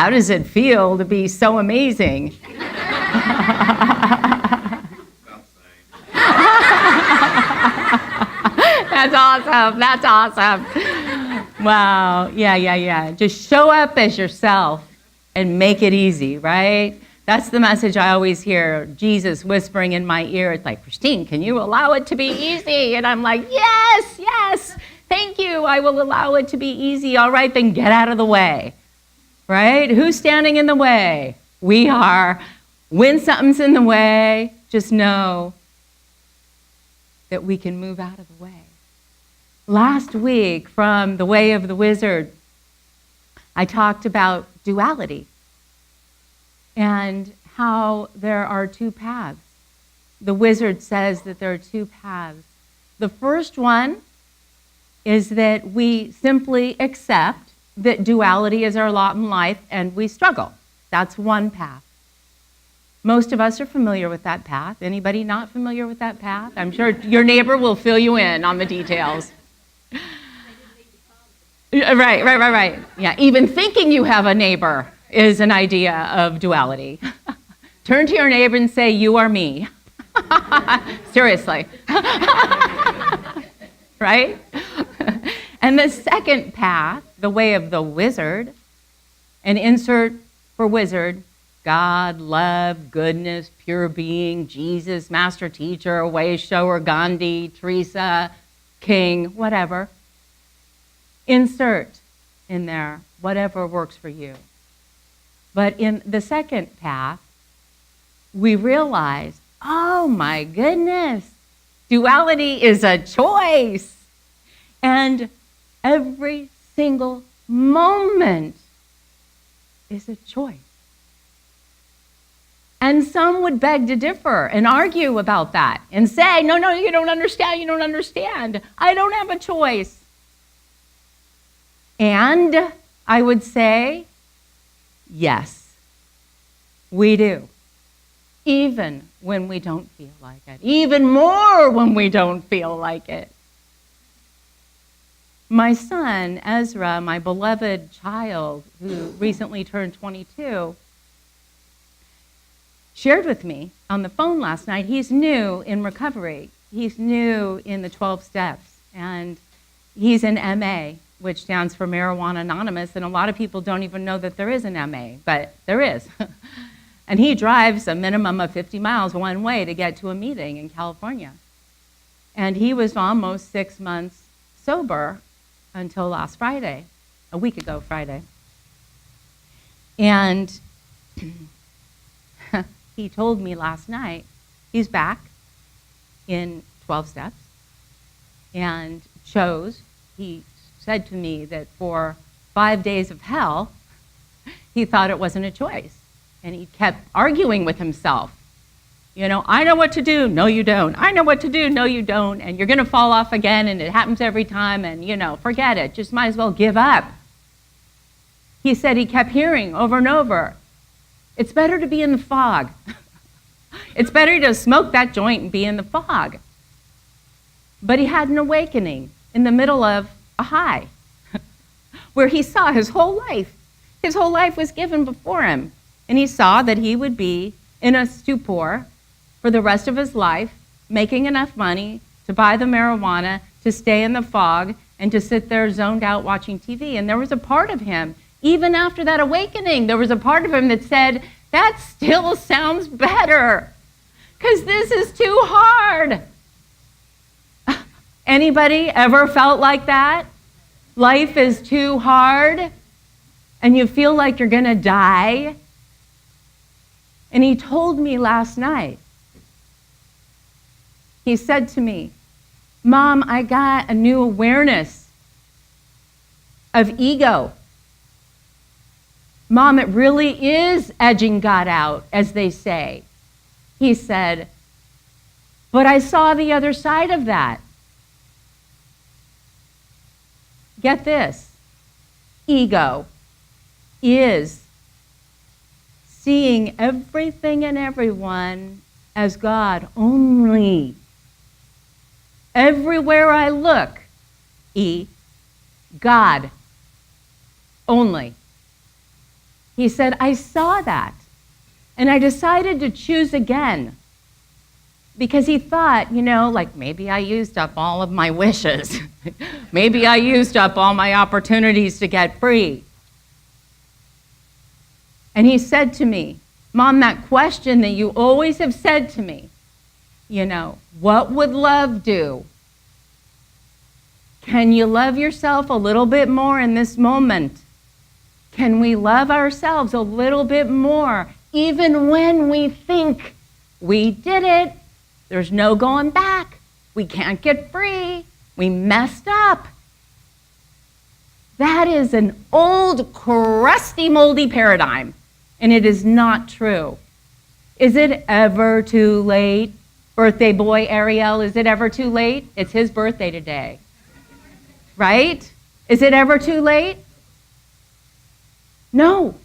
how does it feel to be so amazing? That's awesome. That's awesome. Wow. Yeah. Just show up as yourself and make it easy, right? That's the message I always hear Jesus whispering in my ear. It's like, Christine, can you allow it to be easy? And I'm like, yes, thank you. I will allow it to be easy. All right, then get out of the way, right? Who's standing in the way? We are. When something's in the way, just know that we can move out of the way. Last week, from The Way of the Wizard, I talked about duality and how there are two paths. The wizard says that there are two paths. The first one is that we simply accept that duality is our lot in life and we struggle. That's one path. Most of us are familiar with that path. Anybody not familiar with that path? I'm sure your neighbor will fill you in on the details. Right. Yeah, even thinking you have a neighbor is an idea of duality. Turn to your neighbor and say, you are me. Seriously. Right? And the second path, the way of the wizard, and insert for wizard, God, love, goodness, pure being, Jesus, master teacher, way shower, Gandhi, Teresa, king, whatever. Insert in there whatever works for you. But in the second path, we realize, oh my goodness, duality is a choice. And every single moment is a choice. And some would beg to differ and argue about that and say, no, you don't understand. I don't have a choice. And I would say, yes, we do. Even when we don't feel like it. Even more when we don't feel like it. My son, Ezra, my beloved child, who recently turned 22, shared with me on the phone last night, he's new in recovery. He's new in the 12 steps. And he's in MA, which stands for Marijuana Anonymous. And a lot of people don't even know that there is an MA, but there is. And he drives a minimum of 50 miles one way to get to a meeting in California. And he was almost 6 months sober until last Friday, a week ago Friday. And he told me last night he's back in 12 steps and he said to me that for 5 days of hell, he thought it wasn't a choice. And he kept arguing with himself. You know, I know what to do. No, you don't. I know what to do. No, you don't. And you're going to fall off again, and it happens every time, and, forget it. Just might as well give up. He said he kept hearing over and over, it's better to be in the fog. It's better to smoke that joint and be in the fog. But he had an awakening in the middle of a high where he saw his whole life. His whole life was given before him. And he saw that he would be in a stupor for the rest of his life, making enough money to buy the marijuana, to stay in the fog, and to sit there zoned out watching TV. And there was a part of him, even after that awakening, there was a part of him that said, that still sounds better, because this is too hard. Anybody ever felt like that? Life is too hard, and you feel like you're going to die? And he told me last night, he said to me, Mom, I got a new awareness of ego. Mom, it really is edging God out, as they say. He said, but I saw the other side of that. Get this, ego is seeing everything and everyone as God only. Everywhere I look, God only. he said, I saw that, and I decided to choose again. Because he thought, like maybe I used up all of my wishes. Maybe I used up all my opportunities to get free. And he said to me, Mom, that question that you always have said to me, what would love do? Can you love yourself a little bit more in this moment? Can we love ourselves a little bit more, even when we think we did it? There's no going back. We can't get free. We messed up. That is an old, crusty, moldy paradigm, and it is not true. Is it ever too late? Birthday boy Ariel, is it ever too late? It's his birthday today. Right? Is it ever too late? No.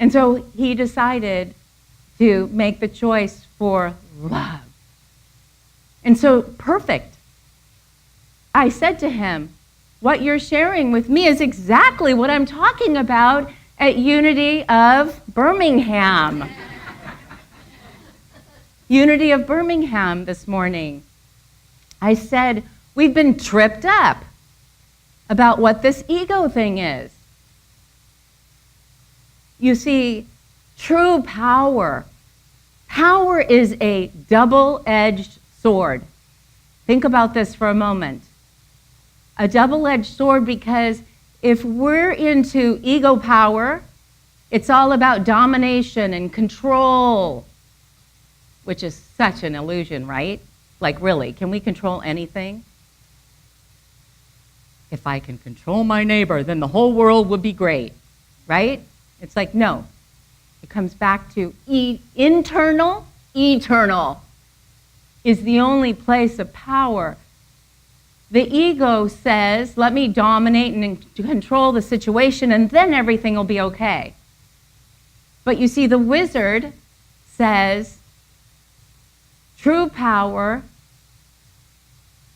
And so he decided to make the choice for love. And so, perfect. I said to him, what you're sharing with me is exactly what I'm talking about at Unity of Birmingham. Unity of Birmingham this morning. I said, we've been tripped up about what this ego thing is. You see, true power is a double-edged sword. Think about this for a moment. A double-edged sword, because if we're into ego power, it's all about domination and control, which is such an illusion, right? Like, really, can we control anything? If I can control my neighbor, then the whole world would be great, right? It's like, no. It comes back to internal. Eternal is the only place of power. The ego says, let me dominate and control the situation, and then everything will be okay. But you see, the wizard says, true power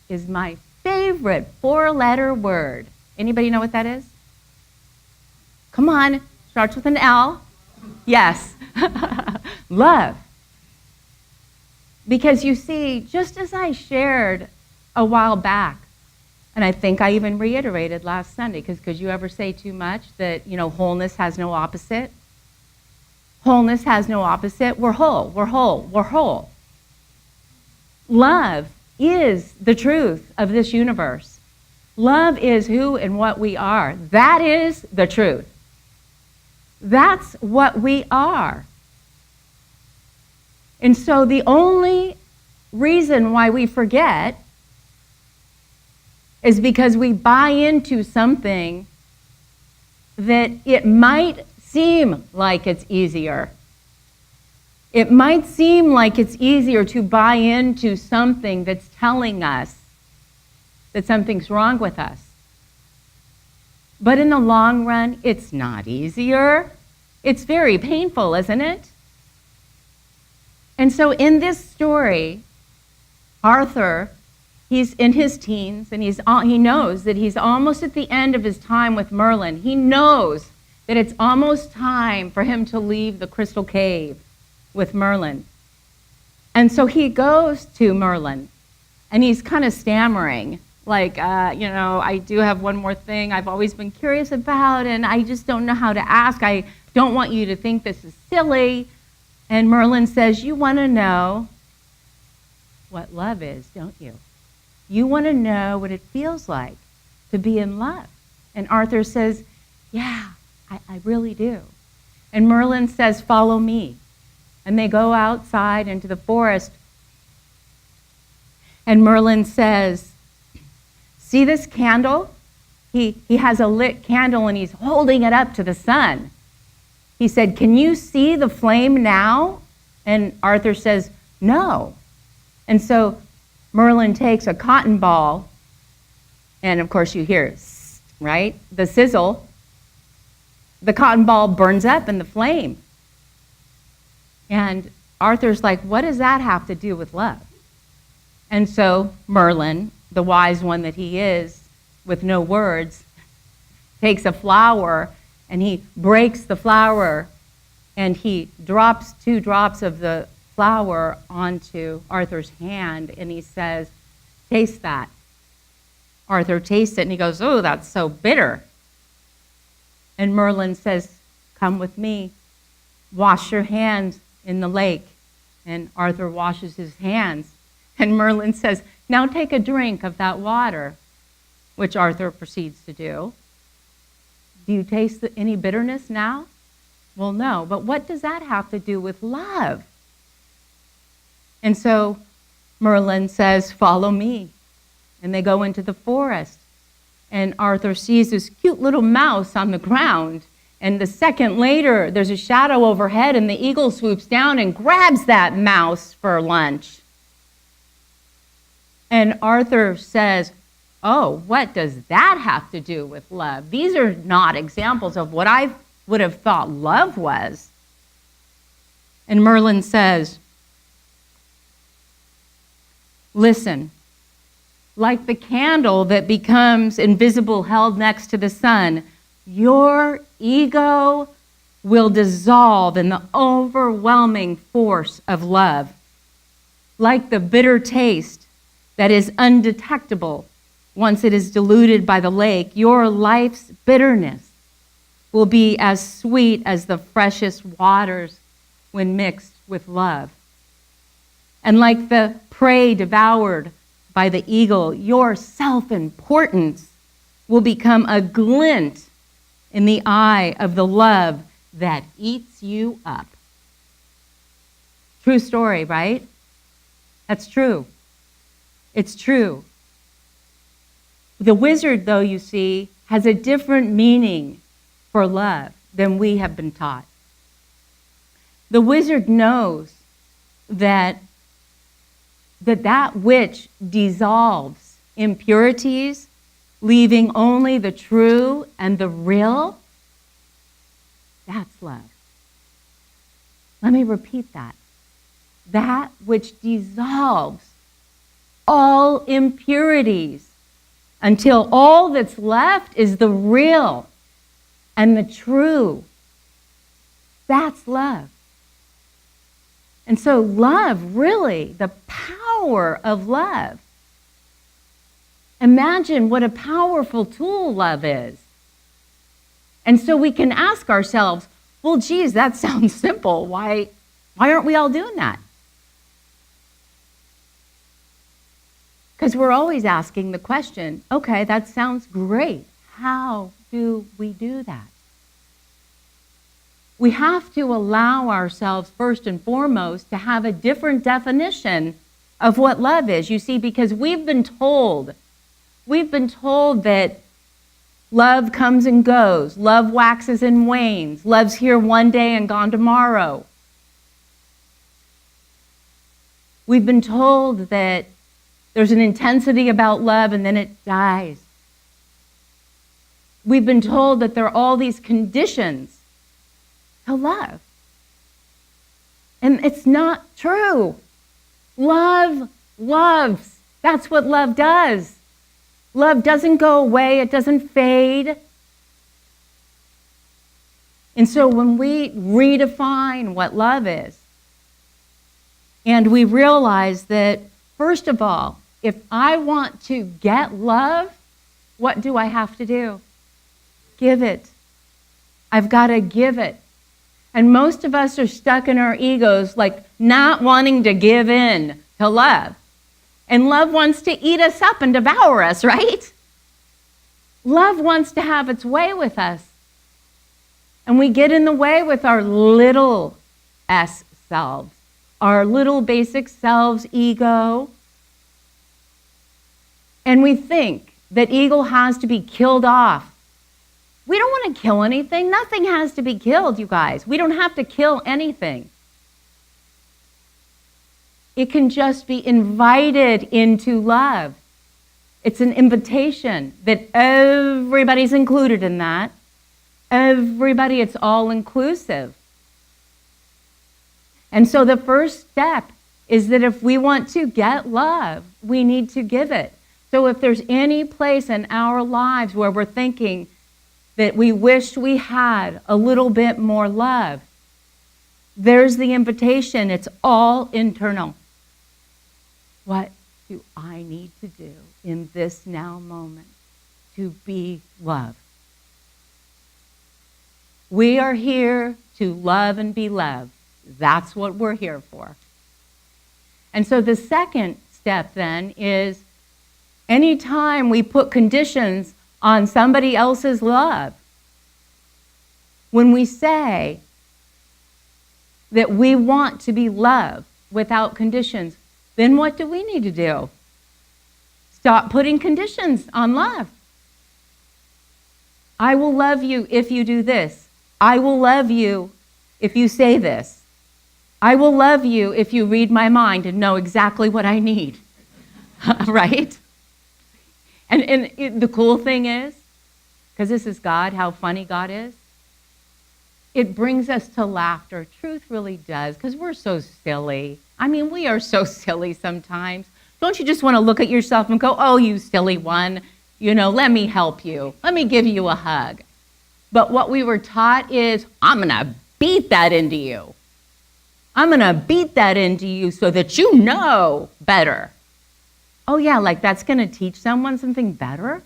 is my favorite 4-letter word. Anybody know what that is? Come on, starts with an L. Yes. Love. Because you see, just as I shared a while back, and I think I even reiterated last Sunday, because could you ever say too much that, wholeness has no opposite? Wholeness has no opposite. We're whole, we're whole, we're whole. Love is the truth of this universe. Love is who and what we are. That is the truth. That's what we are. And so the only reason why we forget is because we buy into something that it might seem like it's easier. It might seem like it's easier to buy into something that's telling us that something's wrong with us. But in the long run, it's not easier. It's very painful, isn't it? And so in this story, Arthur, he's in his teens, and he knows that he's almost at the end of his time with Merlin. He knows that it's almost time for him to leave the crystal cave with Merlin. And so he goes to Merlin, and he's kind of stammering, like, I do have one more thing I've always been curious about, and I just don't know how to ask. I don't want you to think this is silly. And Merlin says, you want to know what love is, don't you? You want to know what it feels like to be in love. And Arthur says, yeah, I really do. And Merlin says, follow me. And they go outside into the forest. And Merlin says, see this candle? He has a lit candle, and he's holding it up to the sun. He said, can you see the flame now? And Arthur says, no. And so Merlin takes a cotton ball, and of course you hear, right? The sizzle. The cotton ball burns up in the flame. And Arthur's like, what does that have to do with love? And so Merlin, the wise one that he is, with no words, takes a flower and he breaks the flour, and he drops 2 drops of the flour onto Arthur's hand, and he says, taste that. Arthur tastes it, and he goes, oh, that's so bitter. And Merlin says, come with me. Wash your hands in the lake. And Arthur washes his hands. And Merlin says, now take a drink of that water, which Arthur proceeds to do. Do you taste any bitterness now? Well, no. But what does that have to do with love? And so Merlin says, follow me. And they go into the forest. And Arthur sees this cute little mouse on the ground. And the second later, there's a shadow overhead, and the eagle swoops down and grabs that mouse for lunch. And Arthur says, oh, what does that have to do with love? These are not examples of what I would have thought love was. And Merlin says, listen, like the candle that becomes invisible held next to the sun, your ego will dissolve in the overwhelming force of love. Like the bitter taste that is undetectable once it is diluted by the lake, your life's bitterness will be as sweet as the freshest waters when mixed with love. And like the prey devoured by the eagle, your self-importance will become a glint in the eye of the love that eats you up. True story, right? That's true. It's true. The wizard, though, you see, has a different meaning for love than we have been taught. The wizard knows that which dissolves impurities, leaving only the true and the real, that's love. Let me repeat that. That which dissolves all impurities until all that's left is the real and the true. That's love. And so love, really, the power of love. Imagine what a powerful tool love is. And so we can ask ourselves, well, geez, that sounds simple. Why aren't we all doing that? Because we're always asking the question, okay, that sounds great. How do we do that? We have to allow ourselves, first and foremost, to have a different definition of what love is. You see, because we've been told that love comes and goes, love waxes and wanes, love's here one day and gone tomorrow. We've been told that there's an intensity about love and then it dies. We've been told that there are all these conditions to love. And it's not true. Love loves. That's what love does. Love doesn't go away. It doesn't fade. And so when we redefine what love is, and we realize that, first of all, if I want to get love, what do I have to do? Give it. I've got to give it. And most of us are stuck in our egos, like not wanting to give in to love. And love wants to eat us up and devour us, right? Love wants to have its way with us. And we get in the way with our little s selves, our little basic selves, ego. And we think that ego has to be killed off. We don't want to kill anything. Nothing has to be killed, you guys. We don't have to kill anything. It can just be invited into love. It's an invitation that everybody's included in that. Everybody, it's all inclusive. And so the first step is that if we want to get love, we need to give it. So if there's any place in our lives where we're thinking, that we wished we had a little bit more love. There's the invitation. It's all internal. What do I need to do in this now moment to be love? We are here to love and be loved. That's what we're here for. And so the second step then is anytime we put conditions on somebody else's love, when we say that we want to be loved without conditions, then what do we need to do? Stop putting conditions on love. I will love you if you do this. I will love you if you say this. I will love you if you read my mind and know exactly what I need. Right? And the cool thing is, because this is God, how funny God is, it brings us to laughter. Truth really does, because we're so silly. I mean, we are so silly sometimes. Don't you just want to look at yourself and go, oh, you silly one, let me help you. Let me give you a hug. But what we were taught is, I'm going to beat that into you. I'm going to beat that into you so that you know better. Oh, yeah, like that's going to teach someone something better?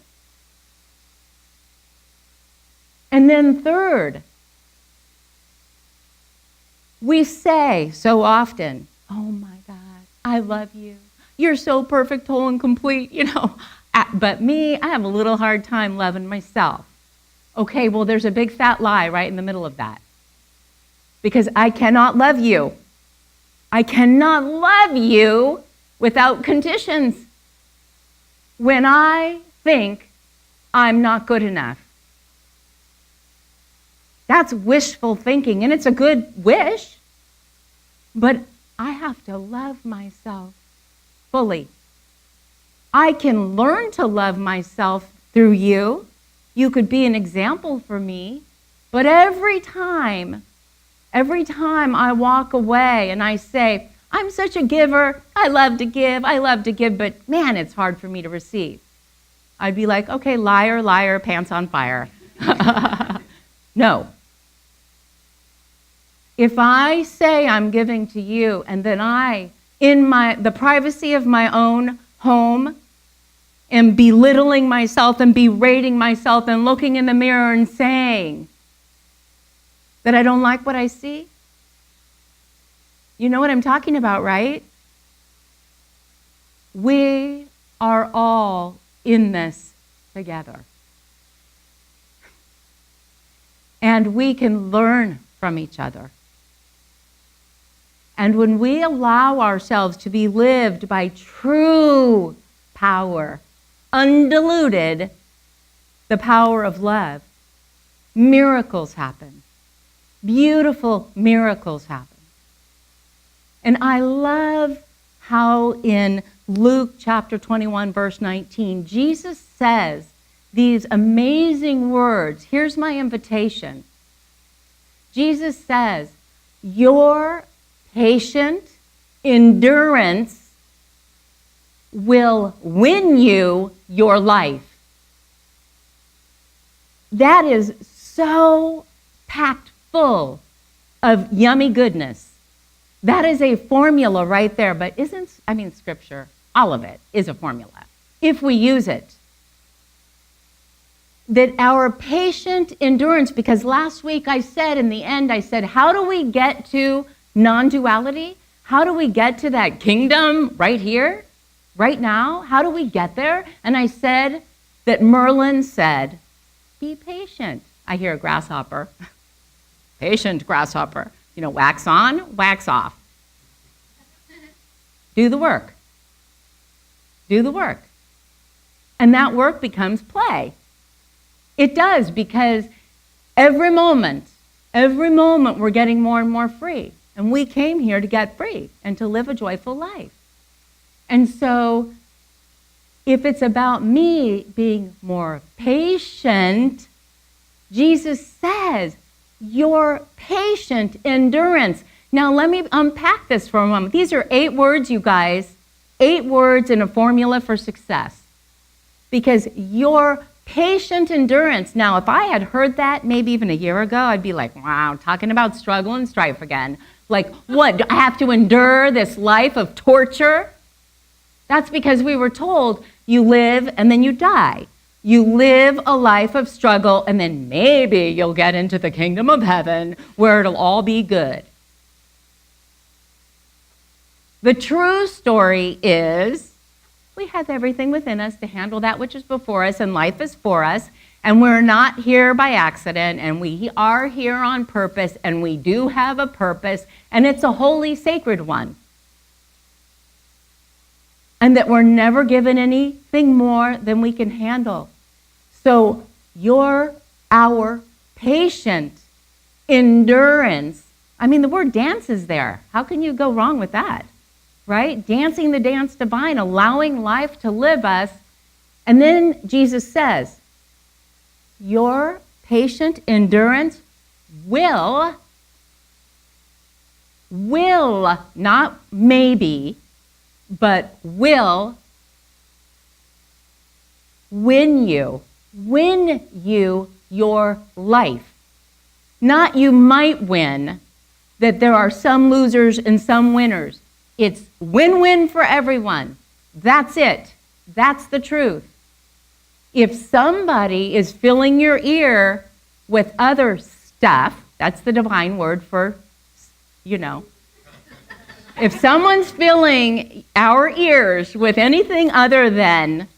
And then third, we say so often, oh my God, I love you. You're so perfect, whole, and complete, But me, I have a little hard time loving myself. Okay, well, there's a big fat lie right in the middle of that. Because I cannot love you. I cannot love you without conditions. When I think I'm not good enough. That's wishful thinking, and it's a good wish. But I have to love myself fully. I can learn to love myself through you. You could be an example for me. But every time I walk away and I say, I'm such a giver, I love to give, but man, it's hard for me to receive. I'd be like, okay, liar, liar, pants on fire. No. If I say I'm giving to you and then I, in the privacy of my own home, am belittling myself and berating myself and looking in the mirror and saying that I don't like what I see, you know what I'm talking about, right? We are all in this together. And we can learn from each other. And when we allow ourselves to be lived by true power, undiluted, the power of love, miracles happen. Beautiful miracles happen. And I love how in Luke chapter 21, verse 19, Jesus says these amazing words. Here's my invitation. Jesus says, your patient endurance will win you your life. That is so packed full of yummy goodness. That is a formula right there, but Scripture, all of it is a formula, if we use it. That our patient endurance, because last week I said in the end, how do we get to non-duality? How do we get to that kingdom right here, right now? How do we get there? And I said that Merlin said, be patient. I hear a grasshopper. Patient grasshopper. Wax on, wax off. Do the work. Do the work. And that work becomes play. It does, because every moment we're getting more and more free. And we came here to get free and to live a joyful life. And so if it's about me being more patient, Jesus says, your patient endurance. Now let me unpack this for a moment. These are 8 words, you guys. 8 words in a formula for success. Because your Patient endurance. Now, if I had heard that maybe even a year ago, I'd be like, wow, talking about struggle and strife again. Like, what? Do I have to endure this life of torture? That's because we were told you live and then you die. You live a life of struggle and then maybe you'll get into the kingdom of heaven where it'll all be good. The true story is we have everything within us to handle that which is before us, and life is for us, and we're not here by accident, and we are here on purpose, and we do have a purpose, and it's a holy, sacred one. And that we're never given anything more than we can handle. So our patient endurance, I mean, the word dance is there. How can you go wrong with that? Right? Dancing the dance divine, allowing life to live us. And then Jesus says, your patient endurance will, not maybe, but will win you your life. Not you might win, that there are some losers and some winners. It's win-win for everyone. That's it. That's the truth. If somebody is filling your ear with other stuff, that's the divine word for, if someone's filling our ears with anything other than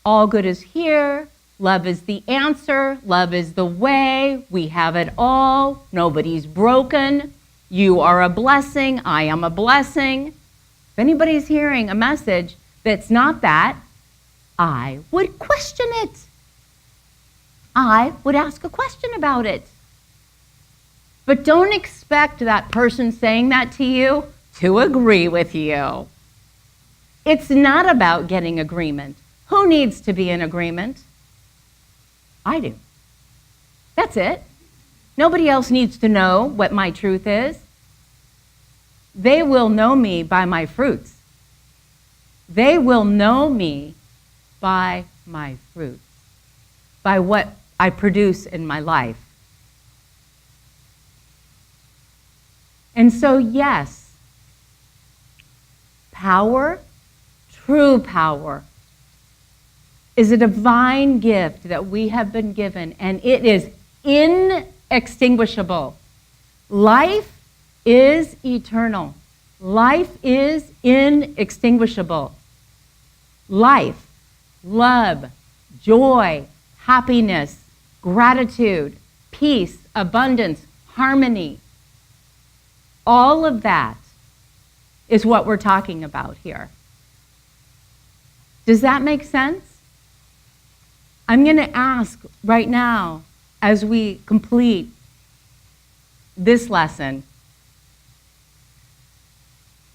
all good is here, love is the answer, love is the way, we have it all, nobody's broken, you are a blessing, I am a blessing. If anybody's hearing a message that's not that, I would question it. I would ask a question about it. But don't expect that person saying that to you to agree with you. It's not about getting agreement. Who needs to be in agreement? I do. That's it. Nobody else needs to know what my truth is. They will know me by my fruits. They will know me by my fruits, by what I produce in my life. And so, yes, power, true power, is a divine gift that we have been given, and it is inextinguishable. Life is eternal. Life is inextinguishable. Life, love, joy, happiness, gratitude, peace, abundance, harmony, all of that is what we're talking about here. Does that make sense? I'm going to ask right now, as we complete this lesson,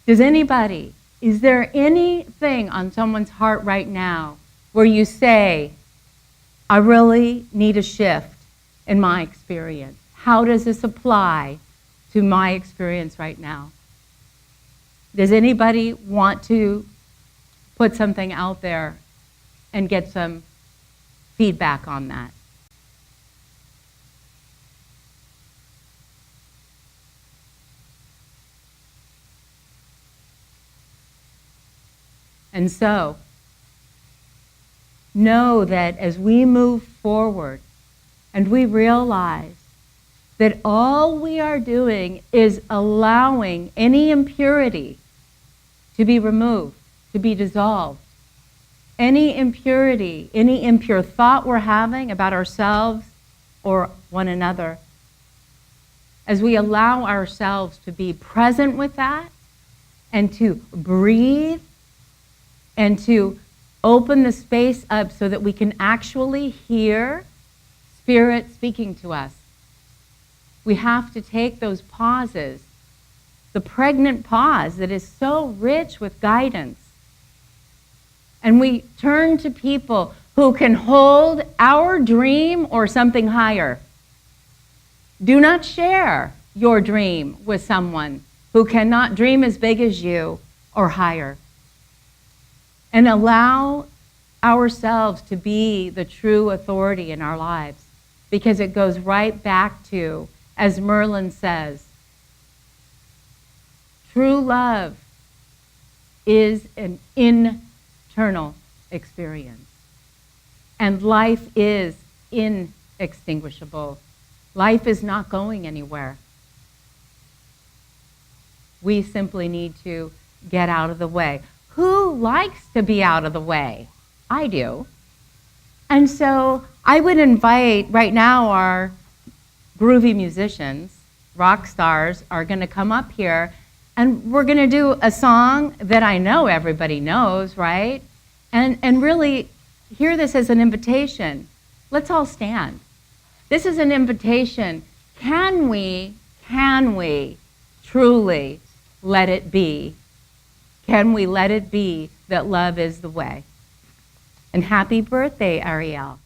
is there anything on someone's heart right now where you say, I really need a shift in my experience? How does this apply to my experience right now? Does anybody want to put something out there and get some feedback on that? And so, know that as we move forward and we realize that all we are doing is allowing any impurity to be removed, to be dissolved. Any impurity, any impure thought we're having about ourselves or one another, as we allow ourselves to be present with that and to breathe and to open the space up so that we can actually hear Spirit speaking to us. We have to take those pauses, the pregnant pause that is so rich with guidance. And we turn to people who can hold our dream or something higher. Do not share your dream with someone who cannot dream as big as you or higher. And allow ourselves to be the true authority in our lives, because it goes right back to, as Merlin says, true love is an internal experience. And life is inextinguishable. Life is not going anywhere. We simply need to get out of the way. Who likes to be out of the way? I do. And so I would invite, right now our groovy musicians, rock stars, are going to come up here, and we're going to do a song that I know everybody knows, right? And really hear this as an invitation. Let's all stand. This is an invitation. Can we truly let it be? Can we let it be that love is the way? And happy birthday, Ariel.